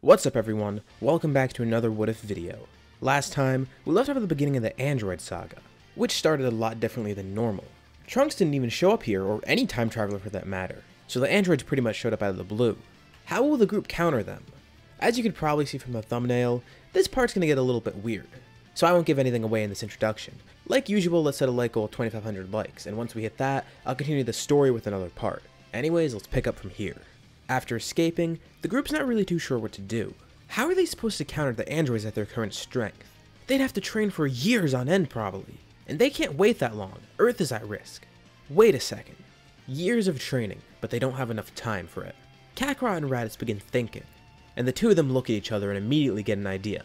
What's up everyone, welcome back to another What If video. Last time, we left off at the beginning of the Android saga, which started a lot differently than normal. Trunks didn't even show up here, or any time traveler for that matter, so the androids pretty much showed up out of the blue. How will the group counter them? As you could probably see from the thumbnail, this part's gonna get a little bit weird, so I won't give anything away in this introduction. Like usual, let's set a like goal of 2,500 likes, and once we hit that, I'll continue the story with another part. Anyways, let's pick up from here. After escaping, the group's not really too sure what to do. How are they supposed to counter the androids at their current strength? They'd have to train for years on end probably, and they can't wait that long. Earth is at risk. Wait a second. Years of training, but they don't have enough time for it. Kakarot and Raditz begin thinking, and the two of them look at each other and immediately get an idea.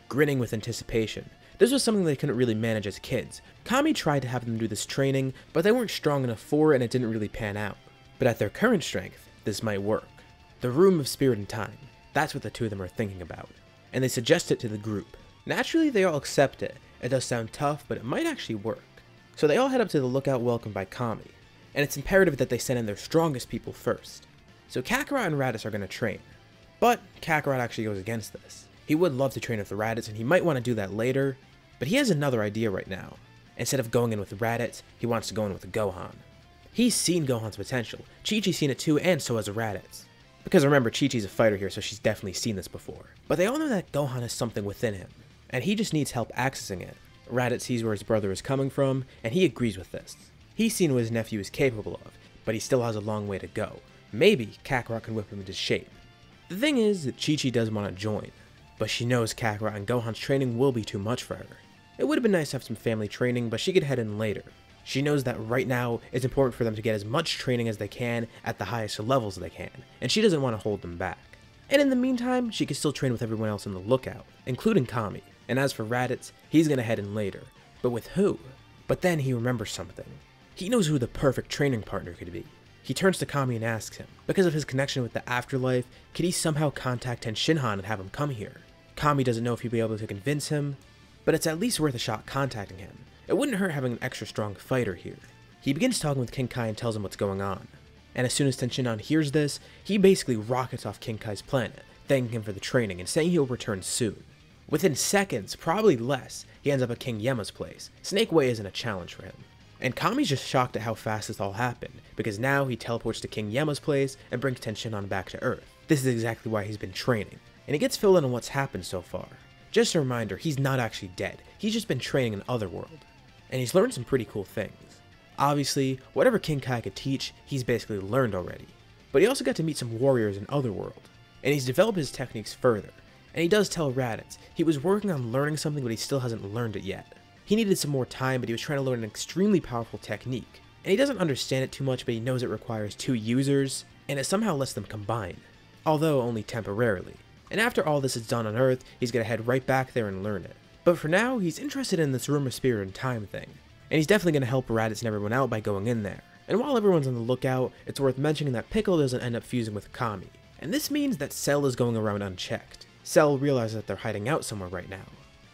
Grinning with anticipation. This was something they couldn't really manage as kids. Kami tried to have them do this training, but they weren't strong enough for it and it didn't really pan out. But at their current strength, this might work. The Room of Spirit and Time. That's what the two of them are thinking about. And they suggest it to the group. Naturally, they all accept it. It does sound tough, but it might actually work. So they all head up to the lookout welcomed by Kami. And it's imperative that they send in their strongest people first. So Kakarot and Raditz are going to train. But Kakarot actually goes against this. He would love to train with Raditz, and he might want to do that later. But he has another idea right now. Instead of going in with Raditz, he wants to go in with Gohan. He's seen Gohan's potential. Chi-Chi's seen it too, and so has Raditz. Because remember, Chi-Chi's a fighter here, so she's definitely seen this before. But they all know that Gohan has something within him, and he just needs help accessing it. Raditz sees where his brother is coming from, and he agrees with this. He's seen what his nephew is capable of, but he still has a long way to go. Maybe Kakarot can whip him into shape. The thing is that Chi-Chi does want to join, but she knows Kakarot and Gohan's training will be too much for her. It would have been nice to have some family training, but she could head in later. She knows that right now, it's important for them to get as much training as they can at the highest levels they can, and she doesn't want to hold them back. And in the meantime, she can still train with everyone else on the lookout, including Kami. And as for Raditz, he's gonna head in later. But with who? But then he remembers something. He knows who the perfect training partner could be. He turns to Kami and asks him, because of his connection with the afterlife, could he somehow contact Tenshinhan and have him come here? Kami doesn't know if he'd be able to convince him, but it's at least worth a shot contacting him. It wouldn't hurt having an extra strong fighter here. He begins talking with King Kai and tells him what's going on. And as soon as Tenshinhan hears this, he basically rockets off King Kai's planet, thanking him for the training and saying he'll return soon. Within seconds, probably less, he ends up at King Yema's place. Snake Way isn't a challenge for him. And Kami's just shocked at how fast this all happened, because now he teleports to King Yema's place and brings Tenshinhan back to Earth. This is exactly why he's been training, and he gets filled in on what's happened so far. Just a reminder, he's not actually dead, he's just been training in Otherworld. And he's learned some pretty cool things. Obviously, whatever King Kai could teach, he's basically learned already. But he also got to meet some warriors in Otherworld, and he's developed his techniques further. And he does tell Raditz he was working on learning something but he still hasn't learned it yet. He needed some more time, but he was trying to learn an extremely powerful technique. And he doesn't understand it too much, but he knows it requires two users, and it somehow lets them combine. Although only temporarily. And after all this is done on Earth, he's gonna head right back there and learn it. But for now, he's interested in this Room of Spirit and Time thing, and he's definitely going to help Raditz and everyone out by going in there. And while everyone's on the lookout, it's worth mentioning that Piccolo doesn't end up fusing with Kami, and this means that Cell is going around unchecked. Cell realizes that they're hiding out somewhere right now.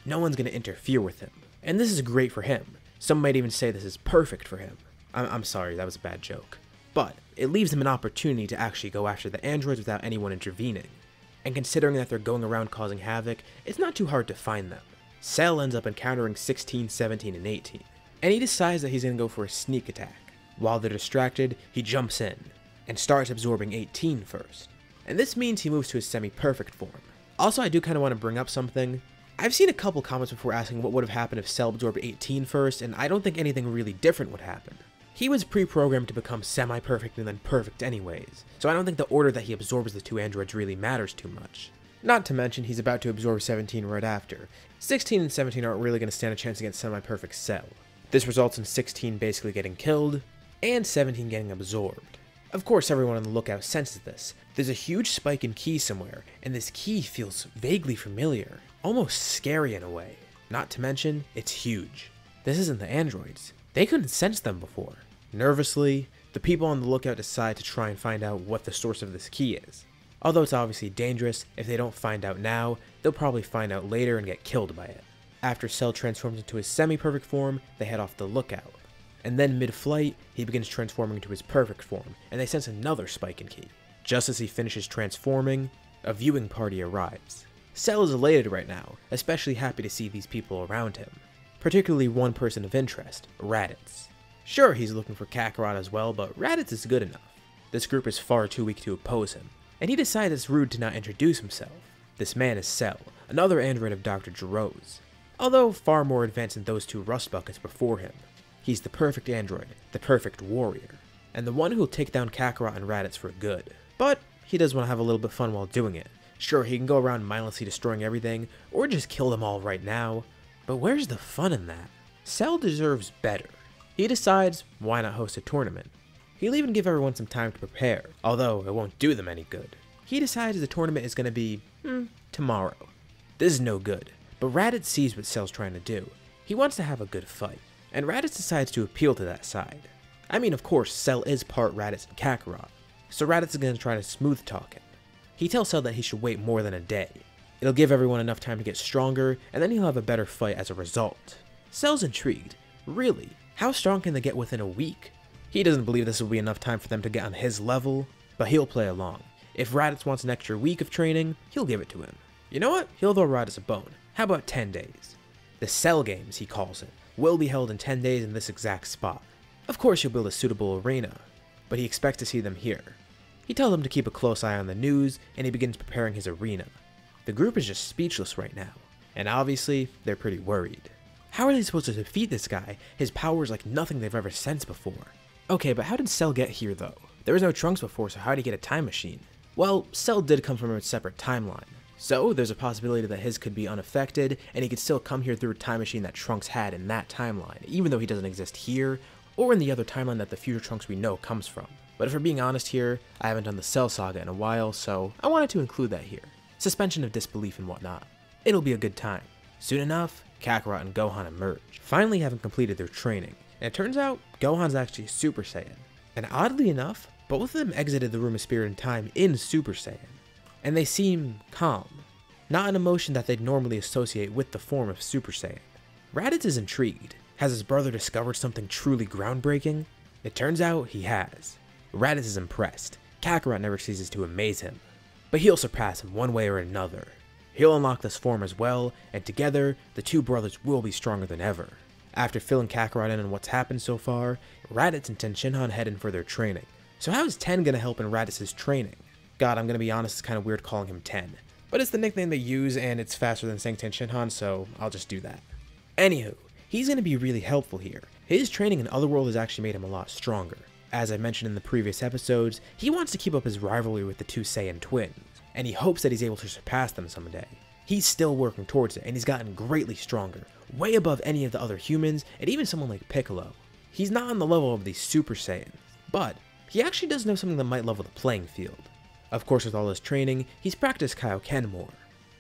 No one's going to interfere with him, and this is great for him. Some might even say this is perfect for him. I'm sorry, that was a bad joke. But it leaves him an opportunity to actually go after the androids without anyone intervening. And considering that they're going around causing havoc, it's not too hard to find them. Cell ends up encountering 16, 17, and 18, and he decides that he's going to go for a sneak attack. While they're distracted, he jumps in, and starts absorbing 18 first. And this means he moves to his semi-perfect form. Also, I do kind of want to bring up something. I've seen a couple comments before asking what would have happened if Cell absorbed 18 first, and I don't think anything really different would happen. He was pre-programmed to become semi-perfect and then perfect anyways, so I don't think the order that he absorbs the two androids really matters too much. Not to mention, he's about to absorb 17 right after. 16 and 17 aren't really going to stand a chance against semi-perfect Cell. This results in 16 basically getting killed, and 17 getting absorbed. Of course, everyone on the lookout senses this. There's a huge spike in ki somewhere, and this ki feels vaguely familiar, almost scary in a way. Not to mention, it's huge. This isn't the androids. They couldn't sense them before. Nervously, the people on the lookout decide to try and find out what the source of this ki is. Although it's obviously dangerous, if they don't find out now, they'll probably find out later and get killed by it. After Cell transforms into his semi-perfect form, they head off the lookout. And then mid-flight, he begins transforming into his perfect form, and they sense another spike in ki. Just as he finishes transforming, a viewing party arrives. Cell is elated right now, especially happy to see these people around him. Particularly one person of interest, Raditz. Sure, he's looking for Kakarot as well, but Raditz is good enough. This group is far too weak to oppose him, and he decides it's rude to not introduce himself. This man is Cell, another android of Dr. Gero's. Although far more advanced than those two rust buckets before him. He's the perfect android, the perfect warrior, and the one who'll take down Kakarot and Raditz for good. But he does want to have a little bit of fun while doing it. Sure, he can go around mindlessly destroying everything, or just kill them all right now, but where's the fun in that? Cell deserves better. He decides, why not host a tournament? He'll even give everyone some time to prepare, although it won't do them any good. He decides the tournament is going to be, tomorrow. This is no good, but Raditz sees what Cell's trying to do. He wants to have a good fight, and Raditz decides to appeal to that side. I mean, of course, Cell is part Raditz and Kakarot, so Raditz is going to try to smooth talk him. He tells Cell that he should wait more than a day. It'll give everyone enough time to get stronger, and then he'll have a better fight as a result. Cell's intrigued. Really? How strong can they get within a week? He doesn't believe this will be enough time for them to get on his level, but he'll play along. If Raditz wants an extra week of training, he'll give it to him. You know what? He'll throw Raditz a bone. How about 10 days? The Cell Games, he calls it, will be held in 10 days in this exact spot. Of course he'll build a suitable arena, but he expects to see them here. He tells them to keep a close eye on the news, and he begins preparing his arena. The group is just speechless right now, and obviously, they're pretty worried. How are they supposed to defeat this guy? His power is like nothing they've ever sensed before. Okay, but how did Cell get here though? There was no Trunks before, so how did he get a time machine? Well, Cell did come from a separate timeline, so there's a possibility that his could be unaffected, and he could still come here through a time machine that Trunks had in that timeline, even though he doesn't exist here, or in the other timeline that the future Trunks we know comes from. But if we're being honest here, I haven't done the Cell Saga in a while, so I wanted to include that here. Suspension of disbelief and whatnot. It'll be a good time. Soon enough, Kakarot and Gohan emerge, finally having completed their training, and it turns out Gohan's actually a Super Saiyan. And oddly enough, both of them exited the Room of Spirit and Time in Super Saiyan, and they seem calm, not an emotion that they'd normally associate with the form of Super Saiyan. Raditz is intrigued. Has his brother discovered something truly groundbreaking? It turns out he has. Raditz is impressed. Kakarot never ceases to amaze him, but he'll surpass him one way or another. He'll unlock this form as well, and together, the two brothers will be stronger than ever. After filling Kakarot in on what's happened so far, Raditz and Tenshinhan head in for their training. So how is Ten gonna help in Raditz's training? God, I'm gonna be honest, it's kinda weird calling him Ten. But it's the nickname they use, and it's faster than saying Tenshinhan, so I'll just do that. Anywho, he's gonna be really helpful here. His training in Otherworld has actually made him a lot stronger. As I mentioned in the previous episodes, he wants to keep up his rivalry with the two Saiyan twins, and he hopes that he's able to surpass them someday. He's still working towards it, and he's gotten greatly stronger, way above any of the other humans, and even someone like Piccolo. He's not on the level of these Super Saiyans, but he actually does know something that might level the playing field. Of course, with all his training, he's practiced Kaioken more.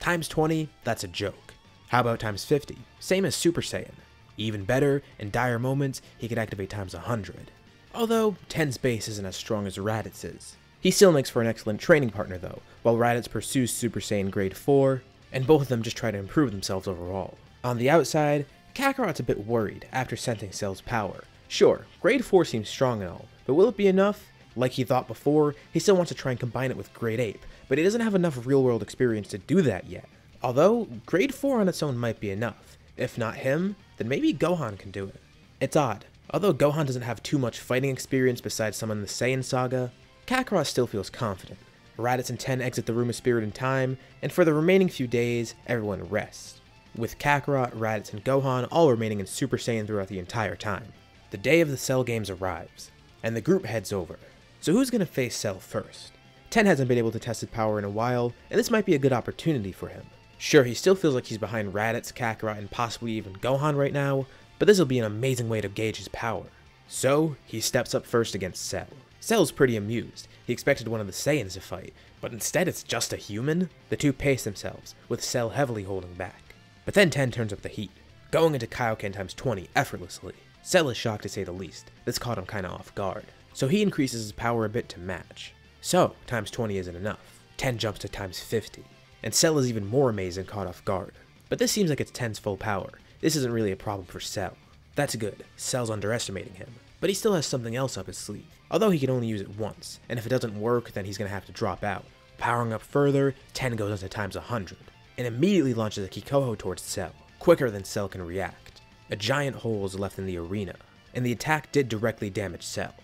Times 20, that's a joke. How about times 50? Same as Super Saiyan. Even better, in dire moments, he could activate times 100. Although, Ten's base isn't as strong as Raditz's. He still makes for an excellent training partner though, while Raditz pursues Super Saiyan Grade 4, and both of them just try to improve themselves overall. On the outside, Kakarot's a bit worried after sensing Cell's power. Sure, Grade 4 seems strong and all, but will it be enough? Like he thought before, he still wants to try and combine it with Grade 8, but he doesn't have enough real-world experience to do that yet. Although, Grade 4 on its own might be enough. If not him, then maybe Gohan can do it. It's odd. Although Gohan doesn't have too much fighting experience besides some in the Saiyan saga, Kakarot still feels confident. Raditz and Ten exit the Room of Spirit and Time, and for the remaining few days, everyone rests, with Kakarot, Raditz, and Gohan all remaining in Super Saiyan throughout the entire time. The day of the Cell Games arrives, and the group heads over. So who's going to face Cell first? Ten hasn't been able to test his power in a while, and this might be a good opportunity for him. Sure, he still feels like he's behind Raditz, Kakarot, and possibly even Gohan right now, but this will be an amazing way to gauge his power. So, he steps up first against Cell. Cell's pretty amused. He expected one of the Saiyans to fight, but instead it's just a human? The two pace themselves, with Cell heavily holding back. But then Ten turns up the heat, going into Kaioken times 20 effortlessly. Cell is shocked to say the least. This caught him kinda off guard. So he increases his power a bit to match. So, times 20 isn't enough. Ten jumps to times 50. And Cell is even more amazed and caught off guard. But this seems like it's Ten's full power. This isn't really a problem for Cell. That's good, Cell's underestimating him. But he still has something else up his sleeve. Although he can only use it once, and if it doesn't work, then he's gonna have to drop out. Powering up further, 10 goes into times 100, and immediately launches a Kikoho towards Cell, quicker than Cell can react. A giant hole is left in the arena, and the attack did directly damage Cell,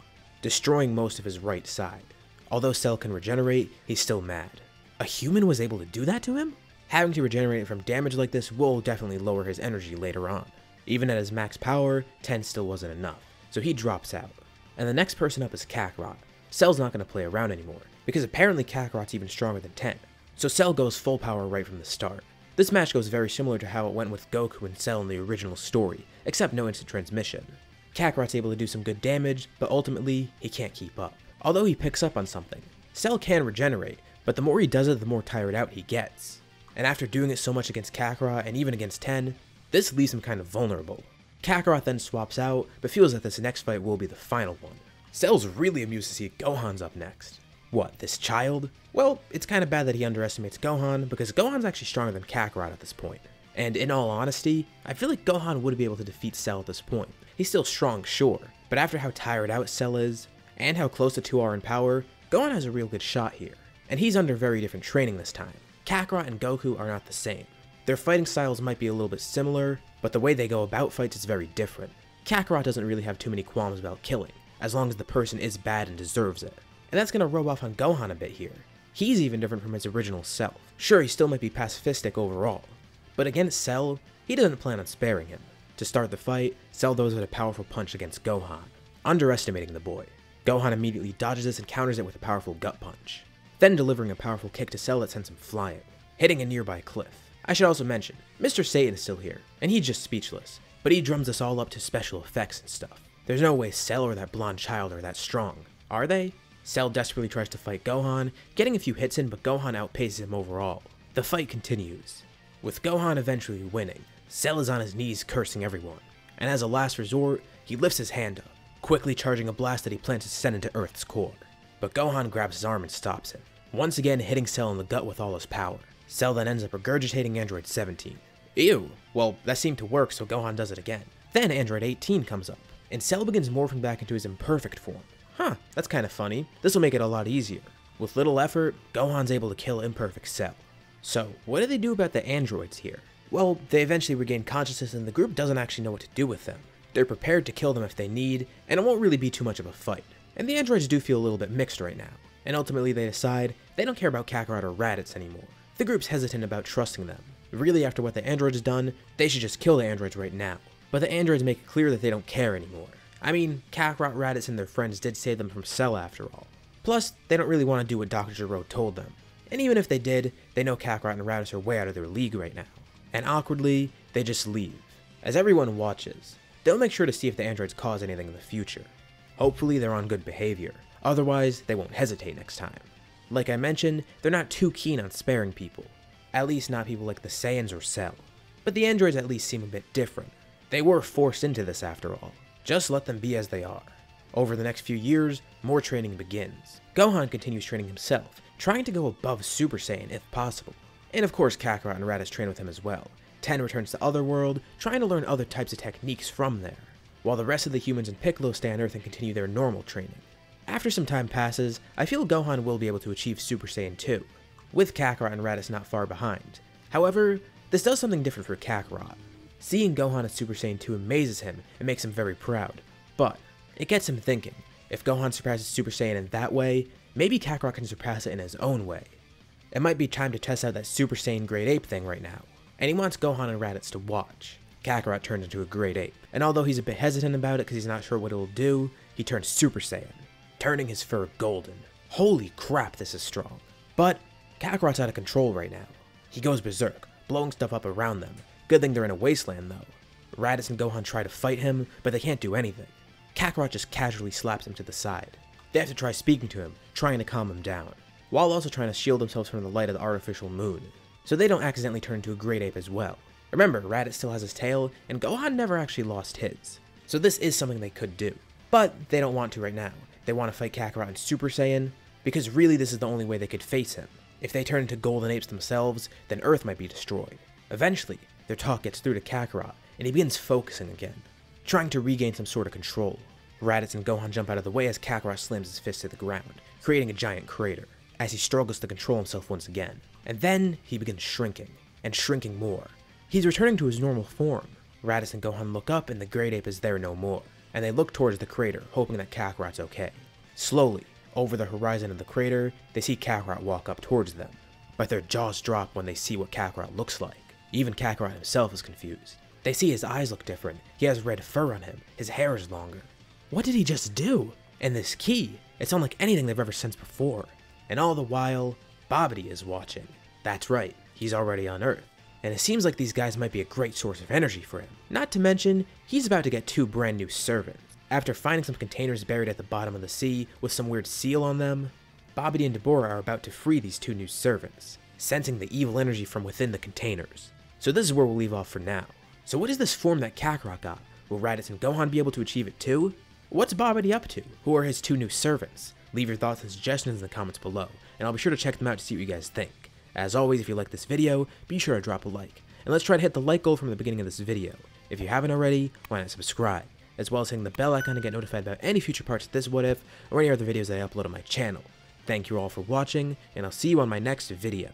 destroying most of his right side. Although Cell can regenerate, he's still mad. A human was able to do that to him? Having to regenerate from damage like this will definitely lower his energy later on. Even at his max power, 10 still wasn't enough, so he drops out. And the next person up is Kakarot. Cell's not going to play around anymore, because apparently Kakarot's even stronger than 10. So Cell goes full power right from the start. This match goes very similar to how it went with Goku and Cell in the original story, except no instant transmission. Kakarot's able to do some good damage, but ultimately, he can't keep up. Although he picks up on something, Cell can regenerate, but the more he does it, the more tired out he gets. And after doing it so much against Kakarot and even against 10, this leaves him kind of vulnerable. Kakarot then swaps out, but feels that this next fight will be the final one. Cell's really amused to see Gohan's up next. What, this child? Well, it's kind of bad that he underestimates Gohan, because Gohan's actually stronger than Kakarot at this point. And in all honesty, I feel like Gohan would be able to defeat Cell at this point. He's still strong, sure, but after how tired out Cell is, and how close the two are in power, Gohan has a real good shot here. And he's under very different training this time. Kakarot and Goku are not the same. Their fighting styles might be a little bit similar, but the way they go about fights is very different. Kakarot doesn't really have too many qualms about killing, as long as the person is bad and deserves it. And that's gonna rub off on Gohan a bit here. He's even different from his original self. Sure, he still might be pacifistic overall, but against Cell, he doesn't plan on sparing him. To start the fight, Cell throws out a powerful punch against Gohan, underestimating the boy. Gohan immediately dodges this and counters it with a powerful gut punch, then delivering a powerful kick to Cell that sends him flying, hitting a nearby cliff. I should also mention, Mr. Satan is still here, and he's just speechless, but he drums us all up to special effects and stuff. There's no way Cell or that blonde child are that strong, are they? Cell desperately tries to fight Gohan, getting a few hits in, but Gohan outpaces him overall. The fight continues, with Gohan eventually winning. Cell is on his knees cursing everyone, and as a last resort, he lifts his hand up, quickly charging a blast that he plans to send into Earth's core. But Gohan grabs his arm and stops him, once again hitting Cell in the gut with all his power. Cell then ends up regurgitating Android 17. Ew, well that seemed to work, so Gohan does it again. Then Android 18 comes up, and Cell begins morphing back into his imperfect form. Huh, that's kinda funny. This will make it a lot easier. With little effort, Gohan's able to kill imperfect Cell. So, what do they do about the androids here? Well, they eventually regain consciousness and the group doesn't actually know what to do with them. They're prepared to kill them if they need, and it won't really be too much of a fight. And the androids do feel a little bit mixed right now, and ultimately they decide they don't care about Kakarot or Raditz anymore. The group's hesitant about trusting them. Really, after what the androids done, they should just kill the androids right now. But the androids make it clear that they don't care anymore. I mean, Kakarot, Raditz, and their friends did save them from Cell after all. Plus, they don't really want to do what Dr. Gero told them. And even if they did, they know Kakarot and Raditz are way out of their league right now. And awkwardly, they just leave. As everyone watches, they'll make sure to see if the androids cause anything in the future. Hopefully they're on good behavior, otherwise they won't hesitate next time. Like I mentioned, they're not too keen on sparing people. At least not people like the Saiyans or Cell. But the androids at least seem a bit different. They were forced into this after all. Just let them be as they are. Over the next few years, more training begins. Gohan continues training himself, trying to go above Super Saiyan if possible. And of course Kakarot and Raditz train with him as well. 10 returns to Otherworld, trying to learn other types of techniques from there, while the rest of the humans and Piccolo stay on Earth and continue their normal training. After some time passes, I feel Gohan will be able to achieve Super Saiyan 2, with Kakarot and Raditz not far behind. However, this does something different for Kakarot. Seeing Gohan as Super Saiyan 2 amazes him and makes him very proud, but it gets him thinking, if Gohan surpasses Super Saiyan in that way, maybe Kakarot can surpass it in his own way. It might be time to test out that Super Saiyan Great Ape thing right now, and he wants Gohan and Raditz to watch. Kakarot turns into a Great Ape, and although he's a bit hesitant about it because he's not sure what it will do, he turns Super Saiyan, turning his fur golden. Holy crap, this is strong. But Kakarot's out of control right now. He goes berserk, blowing stuff up around them. Good thing they're in a wasteland though. Raditz and Gohan try to fight him, but they can't do anything. Kakarot just casually slaps him to the side. They have to try speaking to him, trying to calm him down, while also trying to shield themselves from the light of the artificial moon, so they don't accidentally turn into a Great Ape as well. Remember, Raditz still has his tail, and Gohan never actually lost his, so this is something they could do. But they don't want to right now. They want to fight Kakarot and Super Saiyan, because really this is the only way they could face him. If they turn into golden apes themselves, then Earth might be destroyed. Eventually, their talk gets through to Kakarot, and he begins focusing again, trying to regain some sort of control. Raditz and Gohan jump out of the way as Kakarot slams his fist to the ground, creating a giant crater. as he struggles to control himself once again. And then he begins shrinking, and shrinking more. He's returning to his normal form. Raditz and Gohan look up and the great ape is there no more, and they look towards the crater, hoping that Kakarot's okay. Slowly, over the horizon of the crater, they see Kakarot walk up towards them, but their jaws drop when they see what Kakarot looks like. Even Kakarot himself is confused. They see his eyes look different, he has red fur on him, his hair is longer. What did he just do? And this key, it's unlike anything they've ever sensed before. And all the while, Babidi is watching. That's right, he's already on Earth. And it seems like these guys might be a great source of energy for him. Not to mention, he's about to get 2 brand new servants. After finding some containers buried at the bottom of the sea with some weird seal on them, Babidi and Deborah are about to free these 2 new servants, sensing the evil energy from within the containers. So this is where we'll leave off for now. So what is this form that Kakarot got? Will Raditz and Gohan be able to achieve it too? What's Babidi up to? Who are his 2 new servants? Leave your thoughts and suggestions in the comments below, and I'll be sure to check them out to see what you guys think. As always, if you like this video, be sure to drop a like, and let's try to hit the like goal from the beginning of this video. If you haven't already, why not subscribe, as well as hitting the bell icon to get notified about any future parts of this What If, or any other videos that I upload on my channel. Thank you all for watching, and I'll see you on my next video.